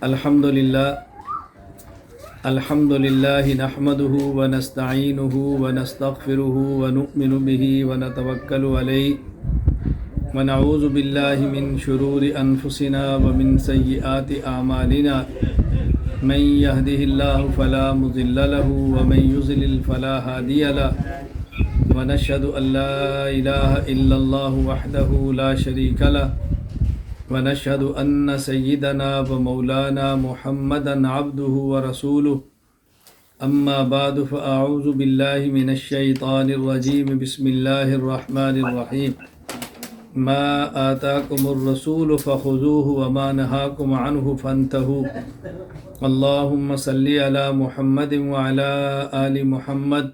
الحمد للہ نحمده ونستعینه ونستغفره ونؤمن به ونتوکل علیہ ونعوذ باللہ من شرور انفسنا ومن سیئات اعمالنا من يهده الله فلا مضل له ومن يضلل فلا هادي له ونشهد ان لا اله الا الله وحده لا شريك له ونشهد أن سيدنا ومولانا محمدا عبده ورسوله أما بعد فأعوذ بالله من الشيطان الرجيم بسم الله الرحمن الرحيم ما آتاكم الرسول فخذوه وما نهاكم عنه فانتهوا اللهم صل على محمد وعلى آل محمد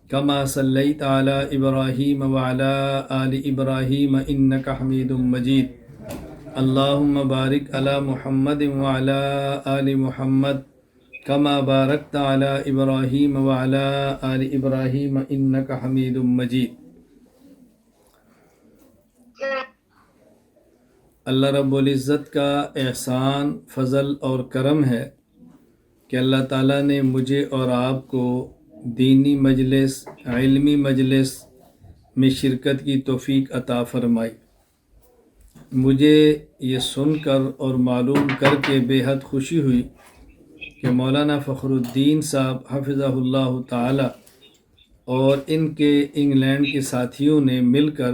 كما صليت على إبراهيم وعلى آل إبراهيم إنك حميد مجيد اللهم بارک علی محمد وعلی آل محمد کما بارکت علی ابراہیم وعلی آل ابراہیم انک حمید مجید۔ اللہ رب العزت کا احسان، فضل اور کرم ہے کہ اللہ تعالیٰ نے مجھے اور آپ کو دینی مجلس، علمی مجلس میں شرکت کی توفیق عطا فرمائی۔ مجھے یہ سن کر اور معلوم کر کے بے حد خوشی ہوئی کہ مولانا فخر الدین صاحب حفظہ اللہ تعالی اور ان کے انگلینڈ کے ساتھیوں نے مل کر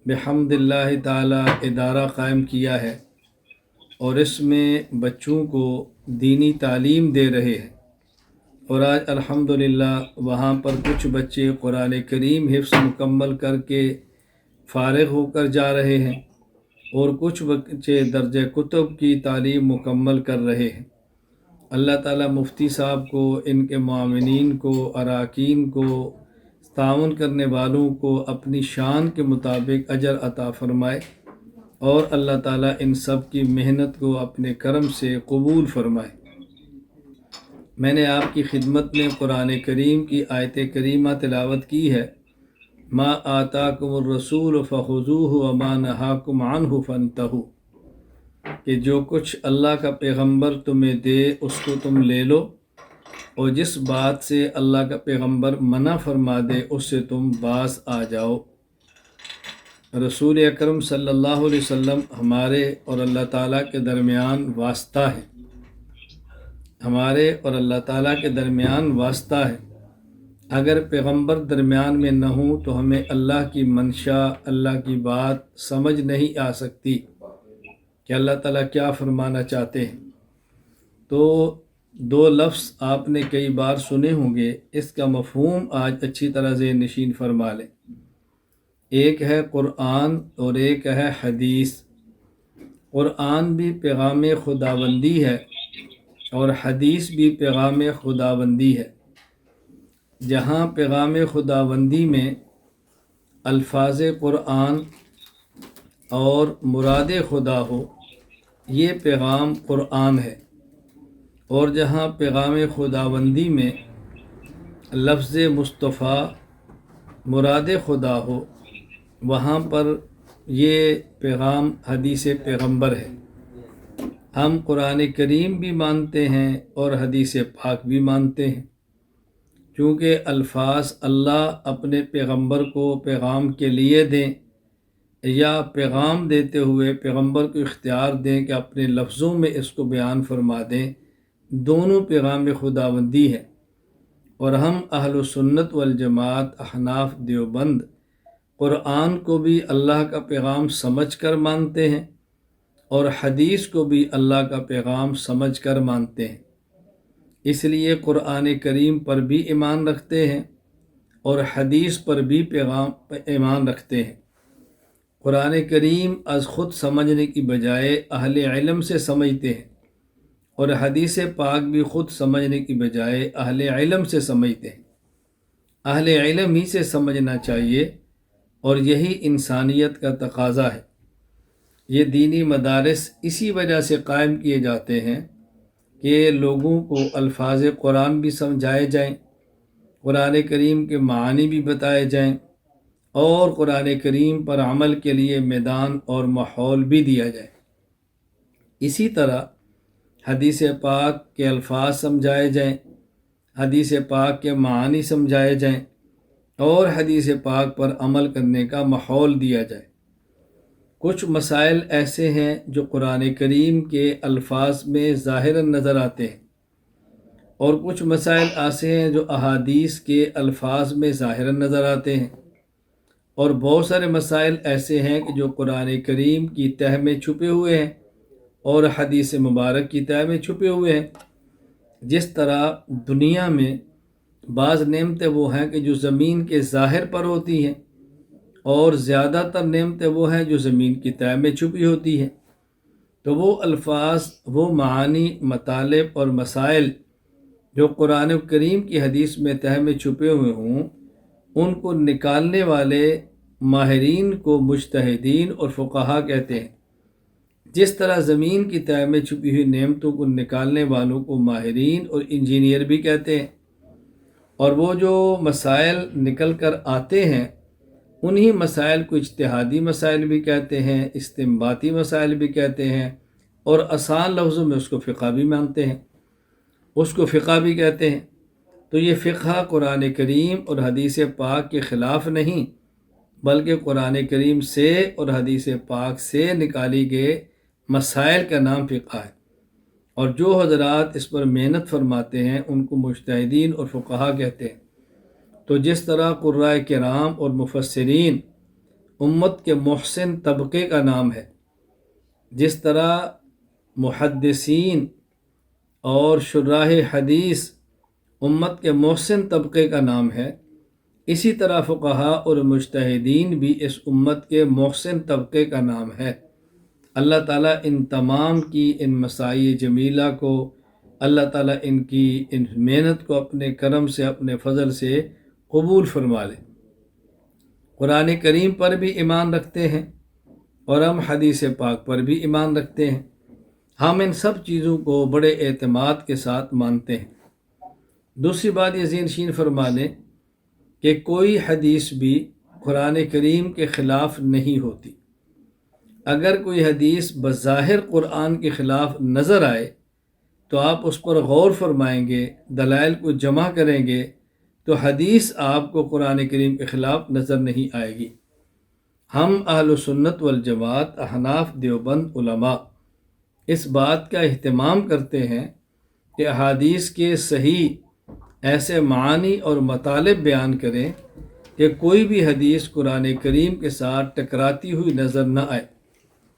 بحمد اللہ تعالی ادارہ قائم کیا ہے اور اس میں بچوں کو دینی تعلیم دے رہے ہیں، اور آج الحمدللہ وہاں پر کچھ بچے قرآن کریم حفظ مکمل کر کے فارغ ہو کر جا رہے ہیں اور کچھ بچے درجہ کتب کی تعلیم مکمل کر رہے ہیں۔ اللہ تعالیٰ مفتی صاحب کو، ان کے معاونین کو، اراکین کو، تعاون کرنے والوں کو اپنی شان کے مطابق اجر عطا فرمائے، اور اللہ تعالیٰ ان سب کی محنت کو اپنے کرم سے قبول فرمائے۔ میں نے آپ کی خدمت میں قرآن کریم کی آیت کریمہ تلاوت کی ہے، ما آتاکم الرسول فخذوہ وما نہاکم عنہ فانتہوا، کہ جو کچھ اللہ کا پیغمبر تمہیں دے اس کو تم لے لو، اور جس بات سے اللہ کا پیغمبر منع فرما دے اس سے تم باز آ جاؤ۔ رسول اکرم صلی اللہ علیہ وسلم ہمارے اور اللہ تعالیٰ کے درمیان واسطہ ہے، ہمارے اور اللہ تعالیٰ کے درمیان واسطہ ہے۔ اگر پیغمبر درمیان میں نہ ہوں تو ہمیں اللہ کی منشا، اللہ کی بات سمجھ نہیں آ سکتی کہ اللہ تعالیٰ کیا فرمانا چاہتے ہیں۔ تو دو لفظ آپ نے کئی بار سنے ہوں گے، اس کا مفہوم آج اچھی طرح ذہن نشین فرما لیں۔ ایک ہے قرآن اور ایک ہے حدیث۔ قرآن بھی پیغام خداوندی ہے اور حدیث بھی پیغام خداوندی ہے۔ جہاں پیغام خداوندی میں الفاظ قرآن اور مراد خدا ہو، یہ پیغام قرآن ہے، اور جہاں پیغام خداوندی میں لفظ مصطفیٰ مراد خدا ہو، وہاں پر یہ پیغام حدیث پیغمبر ہے۔ ہم قرآن کریم بھی مانتے ہیں اور حدیث پاک بھی مانتے ہیں، چونکہ الفاظ اللہ اپنے پیغمبر کو پیغام کے لیے دیں یا پیغام دیتے ہوئے پیغمبر کو اختیار دیں کہ اپنے لفظوں میں اس کو بیان فرما دیں، دونوں پیغام خداوندی ہے۔ اور ہم اہل سنت والجماعت احناف دیوبند قرآن کو بھی اللہ کا پیغام سمجھ کر مانتے ہیں اور حدیث کو بھی اللہ کا پیغام سمجھ کر مانتے ہیں۔ اس لیے قرآن کریم پر بھی ایمان رکھتے ہیں اور حدیث پر بھی ایمان رکھتے ہیں۔ قرآن کریم از خود سمجھنے کی بجائے اہل علم سے سمجھتے ہیں، اور حدیث پاک بھی خود سمجھنے کی بجائے اہل علم سے سمجھتے ہیں۔ اہل علم ہی سے سمجھنا چاہیے، اور یہی انسانیت کا تقاضا ہے۔ یہ دینی مدارس اسی وجہ سے قائم کیے جاتے ہیں کہ لوگوں کو الفاظ قرآن بھی سمجھائے جائیں، قرآن کریم کے معانی بھی بتائے جائیں، اور قرآن کریم پر عمل کے لیے میدان اور ماحول بھی دیا جائے۔ اسی طرح حدیث پاک کے الفاظ سمجھائے جائیں، حدیث پاک کے معانی سمجھائے جائیں اور حدیث پاک پر عمل کرنے کا ماحول دیا جائے۔ کچھ مسائل ایسے ہیں جو قرآن کریم کے الفاظ میں ظاہراً نظر آتے ہیں، اور کچھ مسائل ایسے ہیں جو احادیث کے الفاظ میں ظاہراً نظر آتے ہیں، اور بہت سارے مسائل ایسے ہیں کہ جو قرآن کریم کی تہ میں چھپے ہوئے ہیں اور حدیث مبارک کی تہ میں چھپے ہوئے ہیں۔ جس طرح دنیا میں بعض نعمتیں وہ ہیں کہ جو زمین کے ظاہر پر ہوتی ہیں، اور زیادہ تر نعمتیں وہ ہیں جو زمین کی تہ میں چھپی ہوتی ہیں۔ تو وہ الفاظ، وہ معانی، مطالب اور مسائل جو قرآن کریم کی حدیث میں تہ میں چھپے ہوئے ہوں، ان کو نکالنے والے ماہرین کو مجتہدین اور فقہا کہتے ہیں۔ جس طرح زمین کی تہ میں چھپی ہوئی نعمتوں کو نکالنے والوں کو ماہرین اور انجینئر بھی کہتے ہیں، اور وہ جو مسائل نکل کر آتے ہیں انہی مسائل کو اجتہادی مسائل بھی کہتے ہیں، استنباطی مسائل بھی کہتے ہیں، اور آسان لفظوں میں اس کو فقہ بھی مانتے ہیں، اس کو فقہ بھی کہتے ہیں۔ تو یہ فقہ قرآن کریم اور حدیث پاک کے خلاف نہیں، بلکہ قرآن کریم سے اور حدیث پاک سے نکالی گئے مسائل کا نام فقہ ہے، اور جو حضرات اس پر محنت فرماتے ہیں ان کو مجتہدین اور فقہا کہتے ہیں۔ تو جس طرح قرائے کرام اور مفسرین امت کے محسن طبقے کا نام ہے، جس طرح محدثین اور شراح حدیث امت کے محسن طبقے کا نام ہے، اسی طرح فقہا اور مجتہدین بھی اس امت کے محسن طبقے کا نام ہے۔ اللہ تعالیٰ ان تمام کی ان مساعی جمیلہ کو، اللہ تعالیٰ ان کی ان محنت کو اپنے کرم سے، اپنے فضل سے قبول فرما لے۔ قرآن کریم پر بھی ایمان رکھتے ہیں اور ہم حدیث پاک پر بھی ایمان رکھتے ہیں۔ ہم ان سب چیزوں کو بڑے اعتماد کے ساتھ مانتے ہیں۔ دوسری بات یہ ذہن نشین فرما لیں کہ کوئی حدیث بھی قرآن کریم کے خلاف نہیں ہوتی۔ اگر کوئی حدیث بظاہر قرآن کے خلاف نظر آئے تو آپ اس پر غور فرمائیں گے، دلائل کو جمع کریں گے، تو حدیث آپ کو قرآن کریم کے خلاف نظر نہیں آئے گی۔ ہم اہل سنت والجماعت احناف دیوبند علماء اس بات کا اہتمام کرتے ہیں کہ احادیث کے صحیح ایسے معانی اور مطالب بیان کریں کہ کوئی بھی حدیث قرآن کریم کے ساتھ ٹکراتی ہوئی نظر نہ آئے،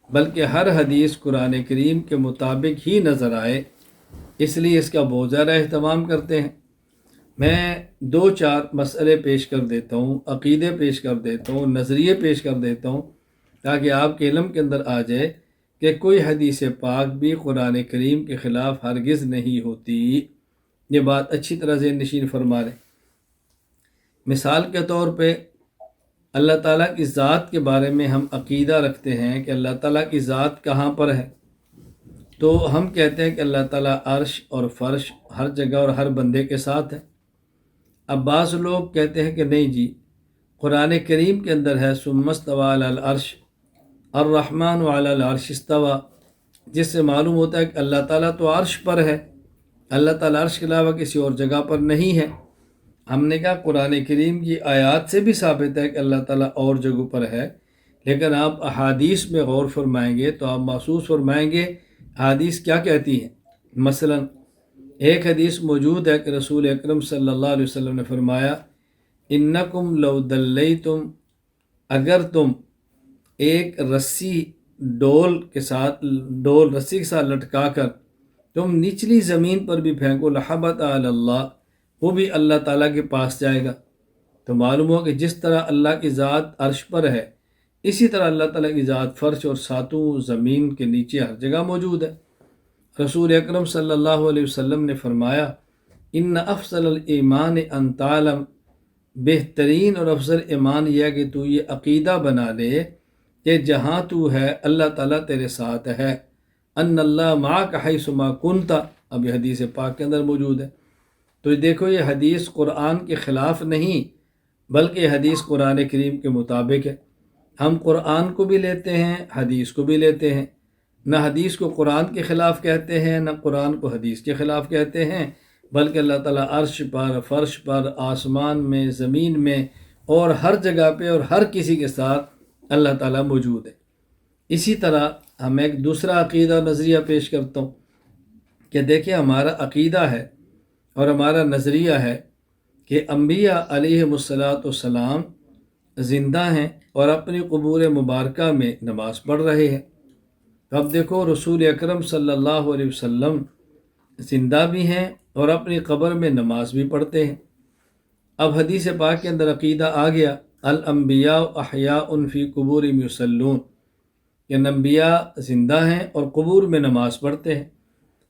بلکہ ہر حدیث قرآن کریم کے مطابق ہی نظر آئے۔ اس لیے اس کا بہت زیادہ اہتمام کرتے ہیں۔ میں 2-4 مسئلے پیش کر دیتا ہوں، عقیدے پیش کر دیتا ہوں، نظریے پیش کر دیتا ہوں، تاکہ آپ کے علم کے اندر آ جائے کہ کوئی حدیث پاک بھی قرآن کریم کے خلاف ہرگز نہیں ہوتی۔ یہ بات اچھی طرح ذہن نشین فرما لیں۔ مثال کے طور پہ اللہ تعالیٰ کی ذات کے بارے میں ہم عقیدہ رکھتے ہیں کہ اللہ تعالیٰ کی ذات کہاں پر ہے، تو ہم کہتے ہیں کہ اللہ تعالیٰ عرش اور فرش ہر جگہ اور ہر بندے کے ساتھ ہے۔ اب بعض لوگ کہتے ہیں کہ نہیں جی، قرآن کریم کے اندر ہے ثم استویٰ علی العرش الرحمن علی العرش استویٰ، جس سے معلوم ہوتا ہے کہ اللہ تعالیٰ تو عرش پر ہے، اللہ تعالیٰ عرش کے علاوہ کسی اور جگہ پر نہیں ہے۔ ہم نے کہا قرآن کریم کی آیات سے بھی ثابت ہے کہ اللہ تعالیٰ اور جگہوں پر ہے، لیکن آپ احادیث میں غور فرمائیں گے تو آپ محسوس فرمائیں گے احادیث کیا کہتی ہیں۔ مثلا ایک حدیث موجود ہے کہ رسول اکرم صلی اللہ علیہ وسلم نے فرمایا انکم لو دلیتم، اگر تم ایک رسی ڈول رسی کے ساتھ لٹکا کر تم نچلی زمین پر بھی پھینکو لحبط علی اللہ، وہ بھی اللہ تعالیٰ کے پاس جائے گا۔ تو معلوم ہو کہ جس طرح اللہ کی ذات عرش پر ہے، اسی طرح اللہ تعالیٰ کی ذات فرش اور ساتوں زمین کے نیچے ہر جگہ موجود ہے۔ رسول اکرم صلی اللہ علیہ وسلم نے فرمایا ان افضل الایمان ان تعلم، بہترین اور افضل ایمان یہ ہے کہ تو یہ عقیدہ بنا لے کہ جہاں تو ہے اللہ تعالیٰ تیرے ساتھ ہے، ان اللہ معک حیث ما کنت، اب یہ حدیث پاک کے اندر موجود ہے۔ تو دیکھو یہ حدیث قرآن کے خلاف نہیں، بلکہ یہ حدیث قرآن کریم کے مطابق ہے۔ ہم قرآن کو بھی لیتے ہیں، حدیث کو بھی لیتے ہیں۔ نہ حدیث کو قرآن کے خلاف کہتے ہیں، نہ قرآن کو حدیث کے خلاف کہتے ہیں، بلکہ اللہ تعالیٰ عرش پر، فرش پر، آسمان میں، زمین میں اور ہر جگہ پہ اور ہر کسی کے ساتھ اللہ تعالیٰ موجود ہے۔ اسی طرح ہم ایک دوسرا عقیدہ نظریہ پیش کرتا ہوں کہ دیکھیں ہمارا عقیدہ ہے اور ہمارا نظریہ ہے کہ انبیاء علیہم السلام زندہ ہیں اور اپنی قبور مبارکہ میں نماز پڑھ رہے ہیں۔ تو اب دیکھو رسول اکرم صلی اللہ علیہ وسلم زندہ بھی ہیں اور اپنی قبر میں نماز بھی پڑھتے ہیں۔ اب حدیث پاک کے اندر عقیدہ آ گیا، الانبیاء احیاء فی قبورہم یصلون، کہ انبیاء زندہ ہیں اور قبور میں نماز پڑھتے ہیں۔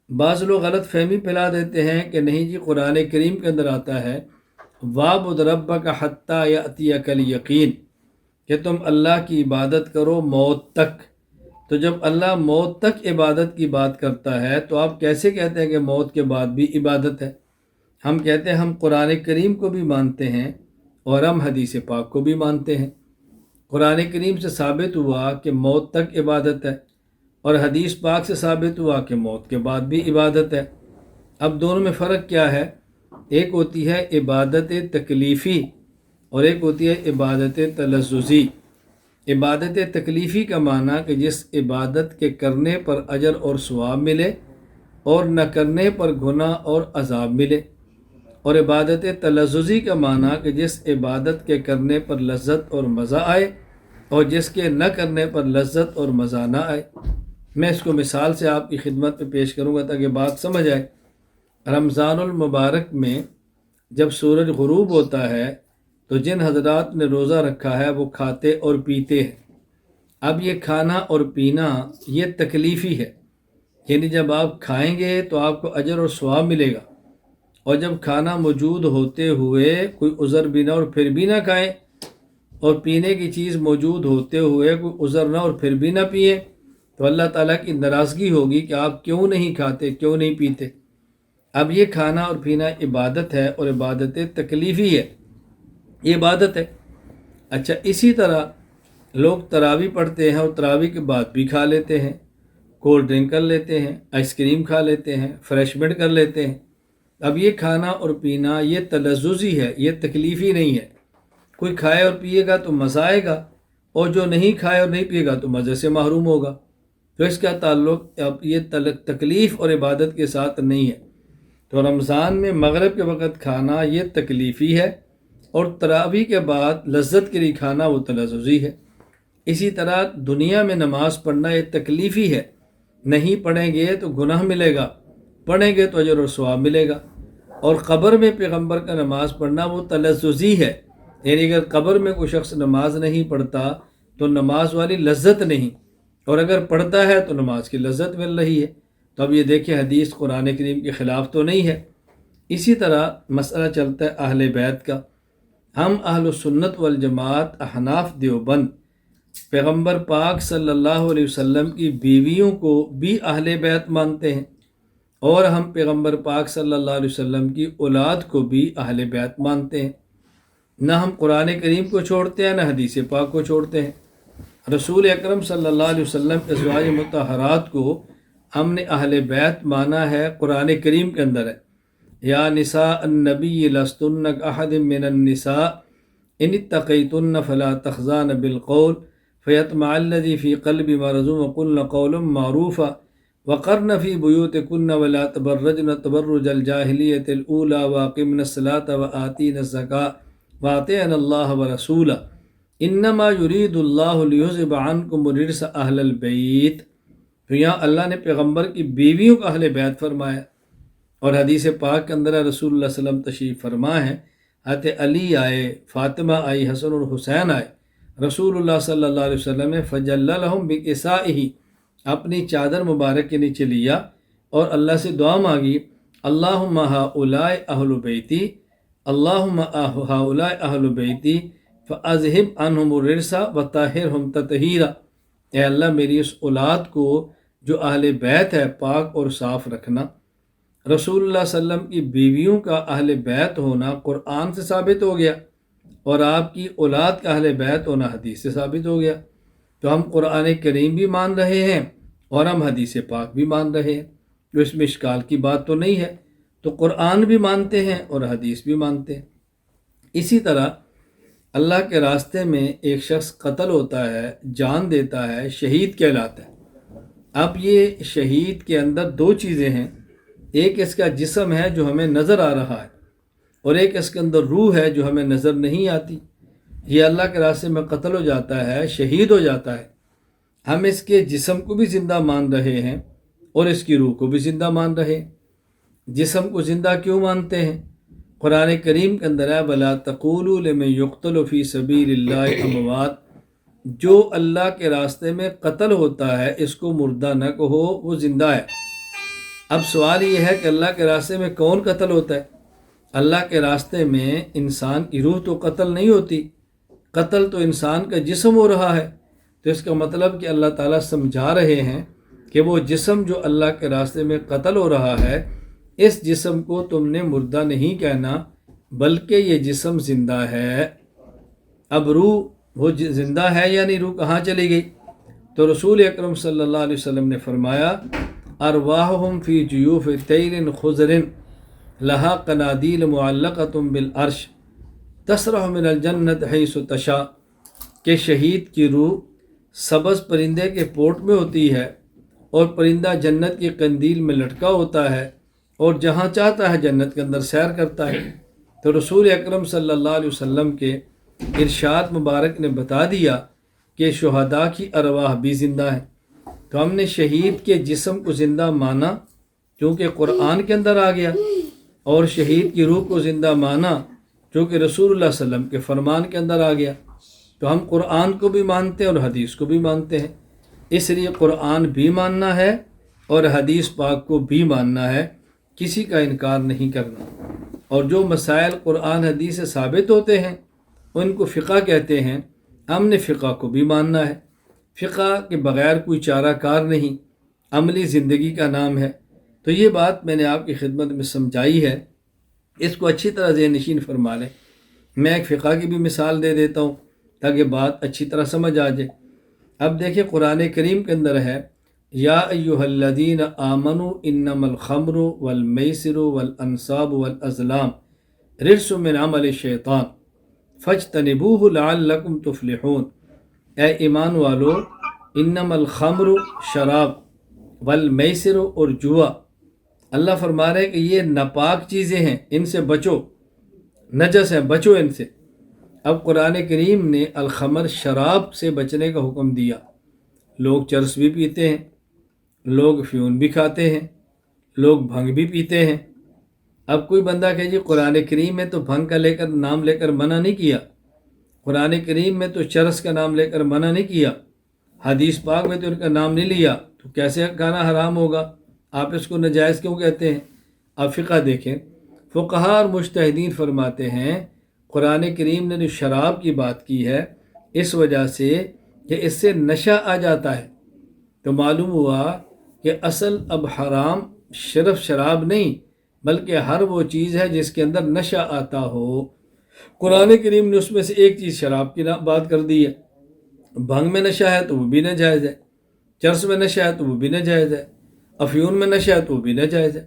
بعض لوگ غلط فہمی پھیلا دیتے ہیں کہ نہیں جی، قرآن کریم کے اندر آتا ہے وَاعْبُدْ رَبَّكَ حَتَّى يَأْتِيَكَ الْيَقِينُ، کہ تم اللہ کی عبادت کرو موت تک۔ تو جب اللہ موت تک عبادت کی بات کرتا ہے تو آپ کیسے کہتے ہیں کہ موت کے بعد بھی عبادت ہے؟ ہم کہتے ہیں ہم قرآن کریم کو بھی مانتے ہیں اور ہم حدیث پاک کو بھی مانتے ہیں۔ قرآن کریم سے ثابت ہوا کہ موت تک عبادت ہے اور حدیث پاک سے ثابت ہوا کہ موت کے بعد بھی عبادت ہے۔ اب دونوں میں فرق کیا ہے؟ ایک ہوتی ہے عبادت تکلیفی اور ایک ہوتی ہے عبادت تلذذی۔ عبادت تکلیفی کا معنی کہ جس عبادت کے کرنے پر اجر اور ثواب ملے اور نہ کرنے پر گناہ اور عذاب ملے، اور عبادت تلذذی کا معنی کہ جس عبادت کے کرنے پر لذت اور مزہ آئے اور جس کے نہ کرنے پر لذت اور مزہ نہ آئے۔ میں اس کو مثال سے آپ کی خدمت میں پیش کروں گا تاکہ بات سمجھ آئے۔ رمضان المبارک میں جب سورج غروب ہوتا ہے تو جن حضرات نے روزہ رکھا ہے وہ کھاتے اور پیتے ہیں۔ اب یہ کھانا اور پینا یہ تکلیفی ہے، یعنی جب آپ کھائیں گے تو آپ کو اجر اور ثواب ملے گا، اور جب کھانا موجود ہوتے ہوئے کوئی عذر بھی نہ اور پھر بھی نہ کھائیں، اور پینے کی چیز موجود ہوتے ہوئے کوئی عذر نہ اور پھر بھی نہ پئیں، تو اللہ تعالیٰ کی ناراضگی ہوگی کہ آپ کیوں نہیں کھاتے، کیوں نہیں پیتے۔ اب یہ کھانا اور پینا عبادت ہے اور عبادت تکلیفی ہے، یہ عبادت ہے۔ اچھا، اسی طرح لوگ تراویح پڑھتے ہیں اور تراویح کے بعد بھی کھا لیتے ہیں، کولڈ ڈرنک کر لیتے ہیں، آئس کریم کھا لیتے ہیں، فریشمنٹ کر لیتے ہیں۔ اب یہ کھانا اور پینا یہ تلذذی ہے، یہ تکلیفی نہیں ہے۔ کوئی کھائے اور پیے گا تو مزہ آئے گا، اور جو نہیں کھائے اور نہیں پیے گا تو مزے سے محروم ہوگا۔ تو اس کا تعلق اب یہ تکلیف اور عبادت کے ساتھ نہیں ہے۔ تو رمضان میں مغرب کے وقت کھانا یہ تکلیفی ہے، اور تراویح کے بعد لذت کے لیے کھانا وہ تلذذی ہے۔ اسی طرح دنیا میں نماز پڑھنا یہ تکلیفی ہے، نہیں پڑھیں گے تو گناہ ملے گا، پڑھیں گے تو اجر اور ثواب ملے گا۔ اور قبر میں پیغمبر کا نماز پڑھنا وہ تلذذی ہے، یعنی اگر قبر میں کوئی شخص نماز نہیں پڑھتا تو نماز والی لذت نہیں، اور اگر پڑھتا ہے تو نماز کی لذت مل رہی ہے۔ تو اب یہ دیکھیں حدیث قرآن کریم کے خلاف تو نہیں ہے۔ اسی طرح مسئلہ چلتا ہے اہل بیت کا۔ ہم اہل السنت والجماعت احناف دیوبند پیغمبر پاک صلی اللہ علیہ وسلم کی بیویوں کو بھی اہل بیت مانتے ہیں، اور ہم پیغمبر پاک صلی اللہ علیہ وسلم کی اولاد کو بھی اہل بیت مانتے ہیں۔ نہ ہم قرآن کریم کو چھوڑتے ہیں، نہ حدیث پاک کو چھوڑتے ہیں۔ رسول اکرم صلی اللہ علیہ وسلم کے ازواج مطہرات کو ہم نے اہل بیت مانا ہے، قرآن کریم کے اندر ہے، یا نساء النبی لستن کاحد من النساء ان اتقیتن فلا تخضعن بالقول فیطمع الذی فی قلبی مرض وقلن قولا معروفا وقرن فی بیوتکن ولا تبرجن تبرج الجاہلیۃ الاولی واقمن الصلاۃ وآتین الزکاۃ واطعن اللہ ورسولہ انما یرید اللہ لیذہب عنکم الرجس اہل البیت۔ تو یہاں اللہ نے پیغمبر کی بیویوں کا اہل بیت فرمایا، اور حدیث پاک کے اندر رسول اللہ صلی اللہ علیہ وسلم تشریف فرما ہے، حضرت علی آئے، فاطمہ آئی، حسن اور حسین آئے، رسول اللہ صلی اللہ علیہ وسلم نے فجل لہم بکسائہ، اپنی چادر مبارک کے نیچے لیا اور اللہ سے دعا مانگی، اللہم ہؤلاء اہل بیتی، اللہم ہؤلاء اہل بیتی فاذہب عنہم الرجس وطہرہم تطہیرا۔ اے اللہ میری اس اولاد کو جو اہل بیت ہے پاک اور صاف رکھنا۔ رسول اللہ صلی اللہ علیہ وسلم کی بیویوں کا اہل بیت ہونا قرآن سے ثابت ہو گیا، اور آپ کی اولاد کا اہل بیت ہونا حدیث سے ثابت ہو گیا۔ تو ہم قرآن کریم بھی مان رہے ہیں اور ہم حدیث پاک بھی مان رہے ہیں، جو اس میں اشکال کی بات تو نہیں ہے، تو قرآن بھی مانتے ہیں اور حدیث بھی مانتے ہیں۔ اسی طرح اللہ کے راستے میں ایک شخص قتل ہوتا ہے، جان دیتا ہے، شہید کہلاتا ہے۔ اب یہ شہید کے اندر دو چیزیں ہیں، ایک اس کا جسم ہے جو ہمیں نظر آ رہا ہے، اور ایک اس کے اندر روح ہے جو ہمیں نظر نہیں آتی۔ یہ اللہ کے راستے میں قتل ہو جاتا ہے، شہید ہو جاتا ہے، ہم اس کے جسم کو بھی زندہ مان رہے ہیں اور اس کی روح کو بھی زندہ مان رہے ہیں۔ جسم کو زندہ کیوں مانتے ہیں؟ قرآن کریم کے اندر ہے وَلَا تَقُولُوا لِمَن يُقْتَلُ فِي سَبِيلِ اللَّهِ أَمْوَاتٌ، جو اللہ کے راستے میں قتل ہوتا ہے اس کو مردہ نہ کہو، وہ زندہ ہے۔ اب سوال یہ ہے کہ اللہ کے راستے میں کون قتل ہوتا ہے؟ اللہ کے راستے میں انسان کی روح تو قتل نہیں ہوتی، قتل تو انسان کا جسم ہو رہا ہے۔ تو اس کا مطلب کہ اللہ تعالیٰ سمجھا رہے ہیں کہ وہ جسم جو اللہ کے راستے میں قتل ہو رہا ہے، اس جسم کو تم نے مردہ نہیں کہنا، بلکہ یہ جسم زندہ ہے۔ اب روح وہ زندہ ہے یعنی روح کہاں چلی گئی؟ تو رسول اکرم صلی اللہ علیہ وسلم نے فرمایا ارواحہم فی جیوف طیر خضر لہا قنادیل معلقۃ بالعرش تسرح من الجنت حیث تشاء، کہ شہید کی روح سبز پرندے کے پوٹ میں ہوتی ہے اور پرندہ جنت کی قندیل میں لٹکا ہوتا ہے اور جہاں چاہتا ہے جنت کے اندر سیر کرتا ہے۔ تو رسول اکرم صلی اللہ علیہ وسلم کے ارشاد مبارک نے بتا دیا کہ شہداء کی ارواح بھی زندہ ہیں۔ تو ہم نے شہید کے جسم کو زندہ مانا کیونکہ قرآن کے اندر آ گیا، اور شہید کی روح کو زندہ مانا کیونکہ رسول اللہ صلی اللہ علیہ وسلم کے فرمان کے اندر آ گیا۔ تو ہم قرآن کو بھی مانتے ہیں اور حدیث کو بھی مانتے ہیں، اس لیے قرآن بھی ماننا ہے اور حدیث پاک کو بھی ماننا ہے، کسی کا انکار نہیں کرنا۔ اور جو مسائل قرآن حدیث سے ثابت ہوتے ہیں ان کو فقہ کہتے ہیں، ہم نے فقہ کو بھی ماننا ہے۔ فقہ کے بغیر کوئی چارہ کار نہیں، عملی زندگی کا نام ہے۔ تو یہ بات میں نے آپ کی خدمت میں سمجھائی ہے، اس کو اچھی طرح ذہن نشین فرما لیں۔ میں ایک فقہ کی بھی مثال دے دیتا ہوں تاکہ بات اچھی طرح سمجھ آ جائے۔ اب دیکھیں قرآن کریم کے اندر ہے یا ایھا الذین آمنوا انما الخمر والمیسر والانصاب والازلام رجس من عمل الشیطان فاجتنبوہ لعلکم تفلحون، اے ایمان والو، انما الخمر شراب والمیسر اور جوا، اللہ فرما رہے کہ یہ ناپاک چیزیں ہیں، ان سے بچو، نجس ہیں، بچو ان سے۔ اب قرآن کریم نے الخمر شراب سے بچنے کا حکم دیا۔ لوگ چرس بھی پیتے ہیں، لوگ فیون بھی کھاتے ہیں، لوگ بھنگ بھی پیتے ہیں۔ اب کوئی بندہ کہ جی قرآن کریم میں تو بھنگ کا نام لے کر منع نہیں کیا، قرآن کریم میں تو چرس کا نام لے کر منع نہیں کیا، حدیث پاک میں تو ان کا نام نہیں لیا، تو کیسے کھانا حرام ہوگا؟ آپ اس کو ناجائز کیوں کہتے ہیں؟ آپ فقہ دیکھیں، فقہاء اور مجتہدین فرماتے ہیں قرآن کریم نے جو شراب کی بات کی ہے اس وجہ سے کہ اس سے نشہ آ جاتا ہے، تو معلوم ہوا کہ اصل اب حرام صرف شراب نہیں بلکہ ہر وہ چیز ہے جس کے اندر نشہ آتا ہو۔ قرآن کریم نے اس میں سے ایک چیز شراب کی بات کر دی ہے، بھنگ میں نشہ ہے تو وہ بھی ناجائز ہے، چرس میں نشہ ہے تو وہ بھی ناجائز ہے، افیون میں نشہ ہے تو وہ بھی ناجائز ہے۔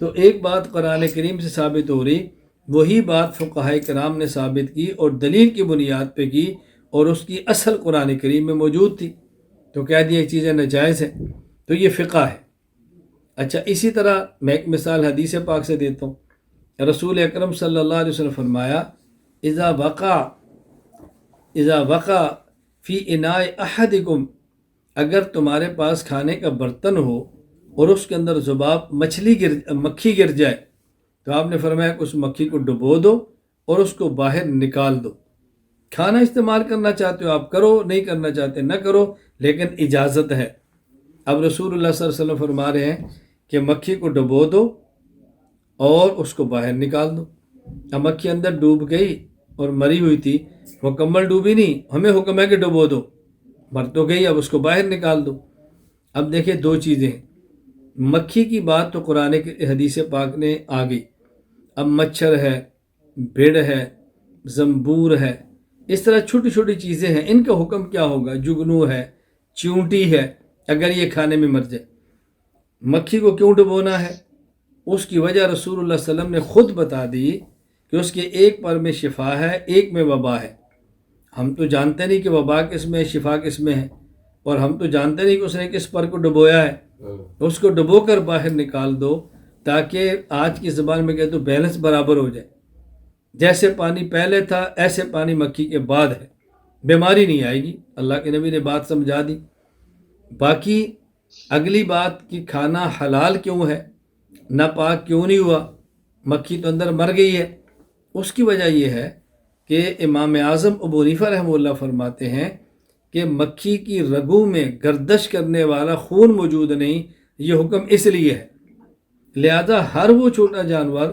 تو ایک بات قرآن کریم سے ثابت ہو رہی، وہی بات فقہاء کرام نے ثابت کی اور دلیل کی بنیاد پہ کی، اور اس کی اصل قرآن کریم میں موجود تھی، تو کہہ دیا یہ چیزیں ناجائز ہیں۔ تو یہ فقہ ہے۔ اچھا، اسی طرح میں ایک مثال حدیث پاک سے دیتا ہوں۔ رسول اکرم صلی اللہ علیہ وسلم فرمایا اذا وقع فی اناء احدکم، اگر تمہارے پاس کھانے کا برتن ہو اور اس کے اندر ذباب مکھی گر جائے، تو آپ نے فرمایا کہ اس مکھی کو ڈبو دو اور اس کو باہر نکال دو۔ کھانا استعمال کرنا چاہتے ہو آپ کرو، نہیں کرنا چاہتے نہ کرو، لیکن اجازت ہے۔ اب رسول اللہ صلی اللہ علیہ وسلم فرما رہے ہیں کہ مکھی کو ڈبو دو اور اس کو باہر نکال دو۔ اب مکھی اندر ڈوب گئی اور مری ہوئی تھی، مکمل ڈوبی نہیں، ہمیں حکم ہے کہ ڈبو دو، مر تو گئی، اب اس کو باہر نکال دو۔ اب دیکھیں دو چیزیں ہیں، مکھی کی بات تو قرآن کی حدیث پاک نے آ گئی، اب مچھر ہے، بھیڑ ہے، زنبور ہے، اس طرح چھوٹی چھوٹی چیزیں ہیں، ان کا حکم کیا ہوگا؟ جگنو ہے، چیونٹی ہے، اگر یہ کھانے میں مر جائے۔ مکھی کو کیوں ڈبونا ہے؟ اس کی وجہ رسول اللہ صلی اللہ علیہ وسلم نے خود بتا دی کہ اس کے ایک پر میں شفا ہے، ایک میں وبا ہے۔ ہم تو جانتے نہیں کہ وبا کس میں ہے، شفا کس میں ہے، اور ہم تو جانتے نہیں کہ اس نے کس پر کو ڈبویا ہے۔ اس کو ڈبو کر باہر نکال دو تاکہ آج کی زبان میں کہے تو بیلنس برابر ہو جائے۔ جیسے پانی پہلے تھا ایسے پانی مکھی کے بعد ہے، بیماری نہیں آئے گی۔ اللہ کے نبی نے بات سمجھا دی۔ باقی اگلی بات کہ کھانا حلال کیوں ہے، ناپاک کیوں نہیں ہوا، مکھی تو اندر مر گئی ہے۔ اس کی وجہ یہ ہے کہ امام اعظم ابو حنیفہ رحمہ اللہ فرماتے ہیں کہ مکھی کی رگوں میں گردش کرنے والا خون موجود نہیں، یہ حکم اس لیے ہے۔ لہذا ہر وہ چھوٹا جانور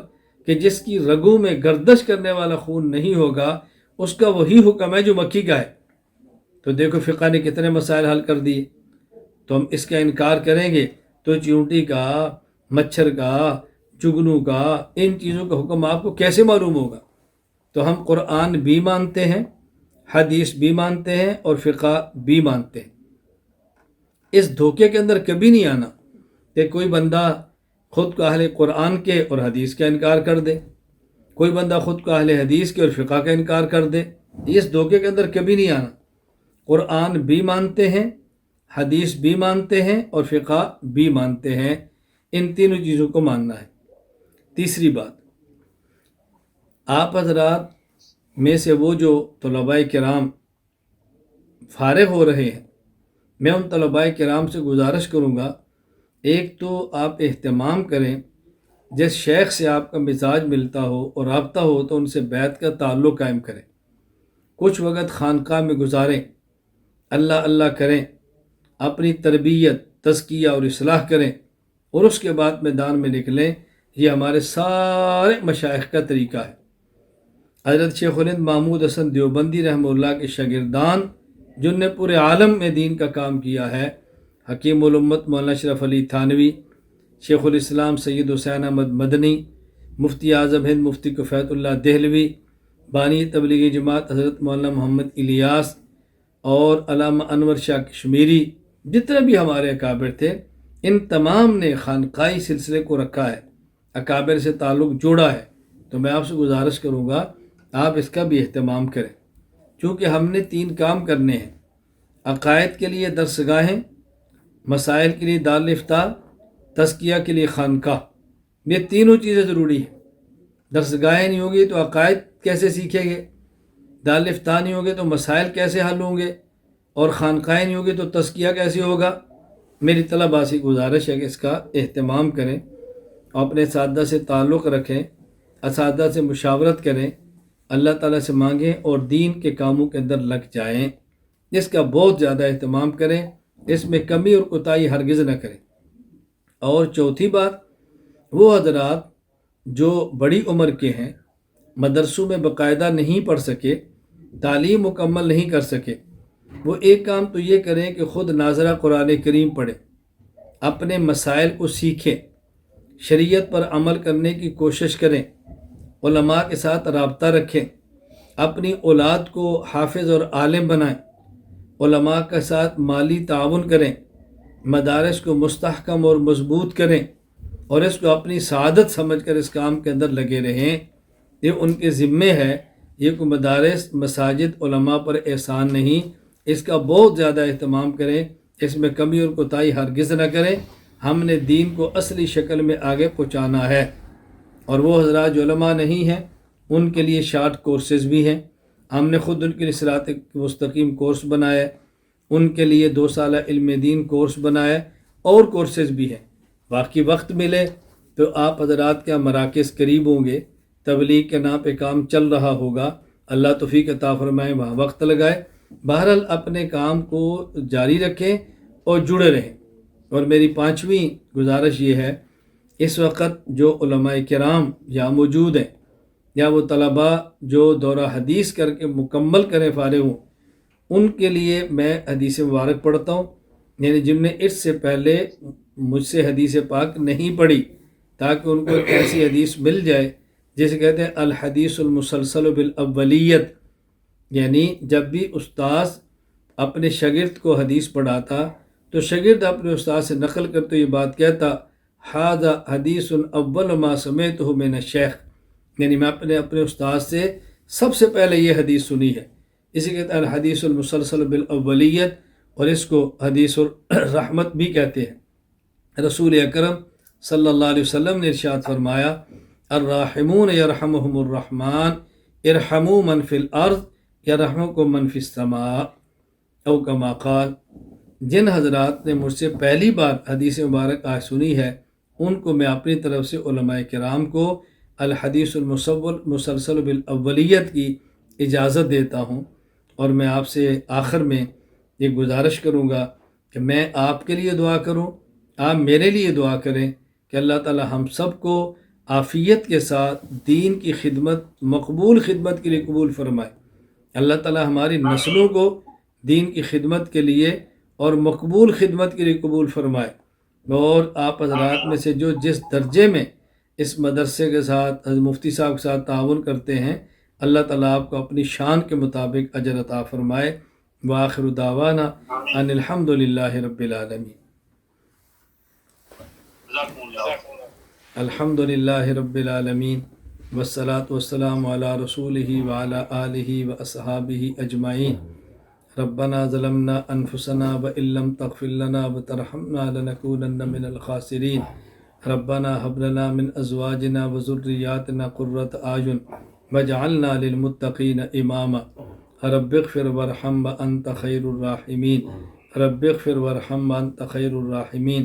کہ جس کی رگوں میں گردش کرنے والا خون نہیں ہوگا، اس کا وہی حکم ہے جو مکھی کا ہے۔ تو دیکھو فقہ نے کتنے مسائل حل کر دیے۔ تو ہم اس کا انکار کریں گے تو چیونٹی کا، مچھر کا، جگنو کا، ان چیزوں کا حکم آپ کو کیسے معلوم ہوگا؟ تو ہم قرآن بھی مانتے ہیں، حدیث بھی مانتے ہیں، اور فقہ بھی مانتے ہیں۔ اس دھوکے کے اندر کبھی نہیں آنا کہ کوئی بندہ خود کو اہل قرآن کے اور حدیث کا انکار کر دے، کوئی بندہ خود کو اہل حدیث کے اور فقہ کا انکار کر دے۔ اس دھوکے کے اندر کبھی نہیں آنا۔ قرآن بھی مانتے ہیں، حدیث بھی مانتے ہیں، اور فقہ بھی مانتے ہیں۔ ان تینوں چیزوں کو ماننا ہے۔ تیسری بات، آپ حضرات میں سے وہ جو طلباء کرام فارغ ہو رہے ہیں، میں ان طلباء کرام سے گزارش کروں گا، ایک تو آپ اہتمام کریں، جس شیخ سے آپ کا مزاج ملتا ہو اور رابطہ ہو تو ان سے بیعت کا تعلق قائم کریں، کچھ وقت خانقاہ میں گزاریں، اللہ اللہ کریں، اپنی تربیت، تزکیہ اور اصلاح کریں، اور اس کے بعد میدان میں نکلیں۔ یہ ہمارے سارے مشائخ کا طریقہ ہے۔ حضرت شیخ الہند محمود حسن دیوبندی رحمہ اللہ کے شاگردان جن نے پورے عالم میں دین کا کام کیا ہے، حکیم الامت مولانا اشرف علی تھانوی، شیخ الاسلام سید حسین احمد مدنی، مفتی اعظم ہند مفتی کفایت اللہ دہلوی، بانی تبلیغی جماعت حضرت مولانا محمد الیاس، اور علامہ انور شاہ کشمیری، جتنے بھی ہمارے اکابر تھے، ان تمام نے خانقاہی سلسلے کو رکھا ہے، اکابر سے تعلق جوڑا ہے۔ تو میں آپ سے گزارش کروں گا آپ اس کا بھی اہتمام کریں، چونکہ ہم نے 3 کام کرنے ہیں: عقائد کے لیے درسگاہیں، مسائل کے لیے دارالفتاء، تزکیہ کے لیے خانقاہ۔ یہ تینوں چیزیں ضروری ہیں۔ درسگاہیں نہیں ہوگی تو عقائد کیسے سیکھیں گے، دارالفتاء نہیں ہوگے تو مسائل کیسے حل ہوں گے، اور خانقاہیں نہیں ہوگی تو تزکیہ کیسے ہوگا؟ میری طلباء سے گزارش ہے کہ اس کا اہتمام کریں، اپنے اساتذہ سے تعلق رکھیں، اساتذہ سے مشاورت کریں، اللہ تعالیٰ سے مانگیں، اور دین کے کاموں کے اندر لگ جائیں۔ اس کا بہت زیادہ اہتمام کریں، اس میں کمی اور کوتاہی ہرگز نہ کریں۔ اور چوتھی بات، وہ حضرات جو بڑی عمر کے ہیں، مدرسوں میں باقاعدہ نہیں پڑھ سکے، تعلیم مکمل نہیں کر سکے، وہ ایک کام تو یہ کریں کہ خود ناظرہ قرآن کریم پڑھیں، اپنے مسائل کو سیکھیں، شریعت پر عمل کرنے کی کوشش کریں، علماء کے ساتھ رابطہ رکھیں، اپنی اولاد کو حافظ اور عالم بنائیں، علماء کے ساتھ مالی تعاون کریں، مدارس کو مستحکم اور مضبوط کریں، اور اس کو اپنی سعادت سمجھ کر اس کام کے اندر لگے رہیں۔ یہ ان کے ذمے ہے، یہ کوئی مدارس، مساجد، علماء پر احسان نہیں۔ اس کا بہت زیادہ اہتمام کریں، اس میں کمی اور کوتاہی ہرگز نہ کریں۔ ہم نے دین کو اصلی شکل میں آگے پہنچانا ہے، اور وہ حضرات جو علماء نہیں ہیں ان کے لیے شارٹ کورسز بھی ہیں۔ ہم نے خود ان کے لیے صراط مستقیم کورس بنایا ہے، ان کے لیے 2 سالہ علم دین کورس بنایا ہے، اور کورسز بھی ہیں۔ باقی وقت ملے تو آپ حضرات کے مراکز قریب ہوں گے، تبلیغ کے نام پہ کام چل رہا ہوگا، اللہ توفیق عطا فرمائے، وہاں وقت لگائے۔ بہرحال اپنے کام کو جاری رکھیں اور جڑے رہیں۔ اور میری 5ویں گزارش یہ ہے، اس وقت جو علماء کرام یا موجود ہیں، یا وہ طلباء جو دورہ حدیث کر کے مکمل کریں فارغ ہوں، ان کے لیے میں حدیث مبارک پڑھتا ہوں، یعنی جن نے اس سے پہلے مجھ سے حدیث پاک نہیں پڑھی، تاکہ ان کو ایک ایسی حدیث مل جائے جسے کہتے ہیں الحدیث المسلسل بالاولیت، یعنی جب بھی استاذ اپنے شاگرد کو حدیث پڑھاتا تو شاگرد اپنے استاد سے نقل کرتے یہ بات کہتا، ھذا حدیث اول ما سمعتہ من الشیخ، یعنی میں اپنے استاد سے سب سے پہلے یہ حدیث سنی ہے۔ اسی کہتے ہیں الحدیث المسلسل بالاولیت، اور اس کو حدیث الرحمت بھی کہتے ہیں۔ رسول اکرم صلی اللہ علیہ وسلم نے ارشاد فرمایا، الراحمون یرحمہم الرحمن ارحموا من فی الارض یرحمکم من فی السماء، او کما قال۔ جن حضرات نے مجھ سے پہلی بار حدیث مبارک آج سنی ہے، ان کو میں اپنی طرف سے علماء کرام کو الحدیث المسلسل بالاولیت کی اجازت دیتا ہوں، اور میں آپ سے آخر میں یہ گزارش کروں گا کہ میں آپ کے لیے دعا کروں، آپ میرے لیے دعا کریں کہ اللہ تعالی ہم سب کو عافیت کے ساتھ دین کی خدمت، مقبول خدمت کے لیے قبول فرمائے۔ اللہ تعالی ہماری نسلوں کو دین کی خدمت کے لیے اور مقبول خدمت کے لیے قبول فرمائے، اور آپ حضرات میں سے جو جس درجے میں اس مدرسے کے ساتھ مفتی صاحب کے ساتھ تعاون کرتے ہیں، اللہ تعالیٰ آپ کو اپنی شان کے مطابق اجر عطا فرمائے۔ وآخر دعوانا ان الحمد للہ رب العالمین۔ الحمد للہ رب العالمین، والصلاة والسلام علی رسولہ وعلی آلہ واصحابہ اجمعین۔ ربنا ظلمنا انفسنا وان لم تغفر لنا وترحمنا لنکونن من الخاسرین۔ ربنا هب لنا من ازواجنا وذریاتنا قرۃ اعین واجعلنا للمتقین اماما۔ رب اغفر وارحم وانت خیر الراحمین۔ رب اغفر وارحم وانت خیر الراحمین۔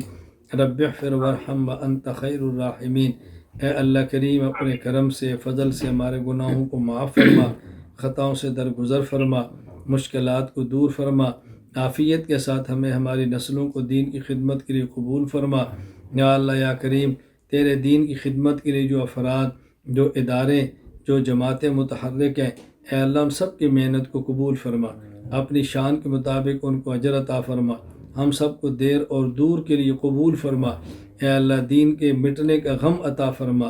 رب اغفر وارحم وانت خیر الراحمین۔ اے اللہ کریم، اپنے کرم سے، فضل سے ہمارے گناہوں کو معاف فرما، خطاؤں سے درگزر فرما، مشکلات کو دور فرما، عافیت کے ساتھ ہمیں ہماری نسلوں کو دین کی خدمت کے لیے قبول فرما۔ یا اللہ یا کریم، تیرے دین کی خدمت کے لیے جو افراد، جو ادارے، جو جماعتیں متحرک ہیں، اے اللہ ہم سب کی محنت کو قبول فرما، اپنی شان کے مطابق ان کو اجر عطا فرما، ہم سب کو دیر اور دور کے لیے قبول فرما۔ اے اللہ دین کے مٹنے کا غم عطا فرما،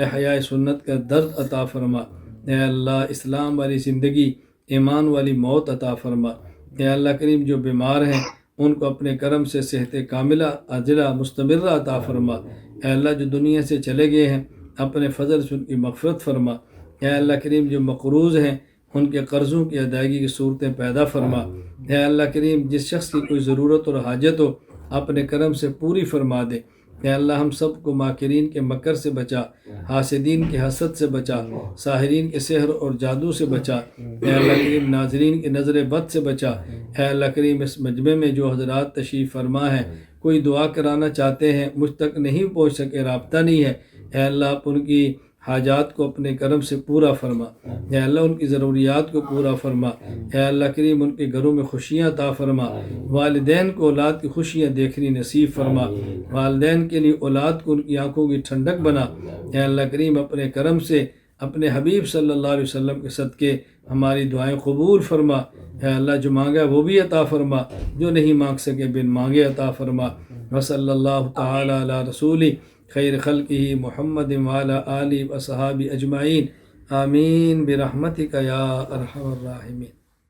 احیاء سنت کا درد عطا فرما۔ اے اللہ اسلام والی زندگی، ایمان والی موت عطا فرما۔ اے اللہ کریم، جو بیمار ہیں ان کو اپنے کرم سے صحت کاملہ عاجلہ مستمرہ عطا فرما۔ اے اللہ جو دنیا سے چلے گئے ہیں، اپنے فضل سے ان کی مغفرت فرما۔ اے اللہ کریم، جو مقروض ہیں ان کے قرضوں کی ادائیگی کی صورتیں پیدا فرما۔ اے اللہ کریم، جس شخص کی کوئی ضرورت اور حاجت ہو اپنے کرم سے پوری فرما دے۔ اے اللہ ہم سب کو ماکرین کے مکر سے بچا، حاسدین کے حسد سے بچا، ساحرین کے سحر اور جادو سے بچا۔ اے اللہ کریم، ناظرین کی نظر بد سے بچا۔ اے اللہ کریم، اس مجمع میں جو حضرات تشریف فرما ہیں، کوئی دعا کرانا چاہتے ہیں، مجھ تک نہیں پہنچ سکے، رابطہ نہیں ہے، اے اللہ آپ ان کی حاجات کو اپنے کرم سے پورا فرما۔ اے اللہ ان کی ضروریات کو پورا فرما۔ اے اللہ کریم، ان کے گھروں میں خوشیاں عطا فرما۔ والدین کو اولاد کی خوشیاں دیکھنی نصیب فرما۔ والدین کے لیے اولاد کو ان کی آنکھوں کی ٹھنڈک بنا۔ اے اللہ کریم، اپنے کرم سے اپنے حبیب صلی اللہ علیہ وسلم کے صدقے ہماری دعائیں قبول فرما۔ اے اللہ جو مانگا وہ بھی عطا فرما، جو نہیں مانگ سکے بن مانگے عطا فرما۔ وصلی اللہ تعالی علی رسول خیر خلقہ محمد وعلی آلہ وصحابہ اجمعین، آمین برحمتک یا ارحم الراحمین۔